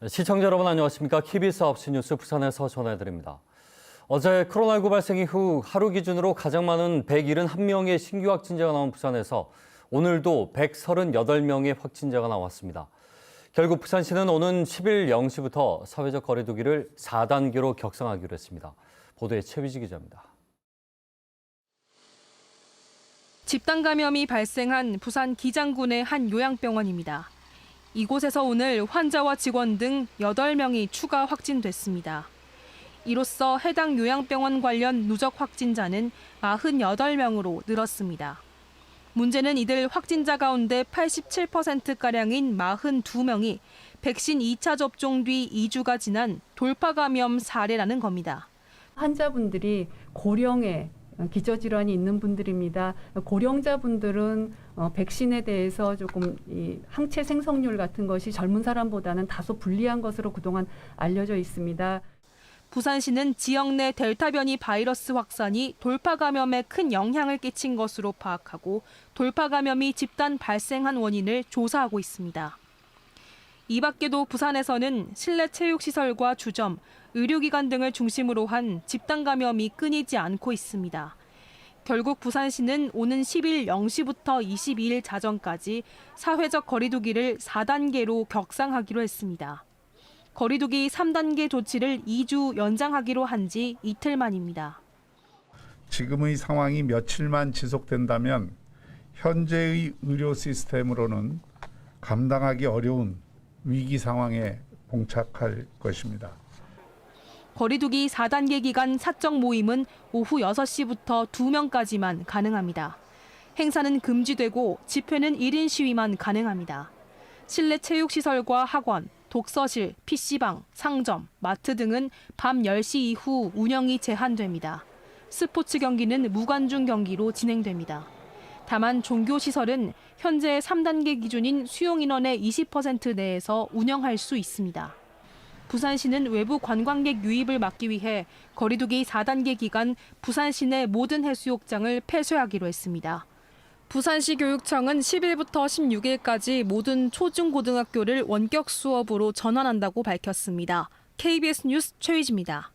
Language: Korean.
시청자 여러분 안녕하십니까? KBS 9시 뉴스 부산에서 전해드립니다. 어제 코로나19 발생 이후 하루 기준으로 가장 많은 171명의 신규 확진자가 나온 부산에서 오늘도 138명의 확진자가 나왔습니다. 결국 부산시는 오는 10일 0시부터 사회적 거리 두기를 4단계로 격상하기로 했습니다. 보도에 최위지 기자입니다. 집단 감염이 발생한 부산 기장군의 한 요양병원입니다. 이곳에서 오늘 환자와 직원 등 8명이 추가 확진됐습니다. 이로써 해당 요양병원 관련 누적 확진자는 48명으로 늘었습니다. 문제는 이들 확진자 가운데 87%가량인 42명이 백신 2차 접종 뒤 2주가 지난 돌파 감염 사례라는 겁니다. 환자분들이 고령의 기저질환이 있는 분들입니다. 고령자분들은 백신에 대해서 조금 이 항체 생성률 같은 것이 젊은 사람보다는 다소 불리한 것으로 그동안 알려져 있습니다. 부산시는 지역 내 델타 변이 바이러스 확산이 돌파 감염에 큰 영향을 끼친 것으로 파악하고 돌파 감염이 집단 발생한 원인을 조사하고 있습니다. 이 밖에도 부산에서는 실내 체육시설과 주점, 의료기관 등을 중심으로 한 집단 감염이 끊이지 않고 있습니다. 결국 부산시는 오는 10일 0시부터 22일 자정까지 사회적 거리두기를 4단계로 격상하기로 했습니다. 거리두기 3단계 조치를 2주 연장하기로 한 지 이틀 만입니다. 지금의 상황이 며칠만 지속된다면 현재의 의료 시스템으로는 감당하기 어려운 위기 상황에 봉착할 것입니다. 거리두기 4단계 기간 사적 모임은 오후 6시부터 2명까지만 가능합니다. 행사는 금지되고 집회는 1인 시위만 가능합니다. 실내 체육시설과 학원, 독서실, PC방, 상점, 마트 등은 밤 10시 이후 운영이 제한됩니다. 스포츠 경기는 무관중 경기로 진행됩니다. 다만 종교시설은 현재 3단계 기준인 수용인원의 20% 내에서 운영할 수 있습니다. 부산시는 외부 관광객 유입을 막기 위해 거리두기 4단계 기간 부산 시내 모든 해수욕장을 폐쇄하기로 했습니다. 부산시 교육청은 10일부터 16일까지 모든 초중고등학교를 원격 수업으로 전환한다고 밝혔습니다. KBS 뉴스 최위지입니다.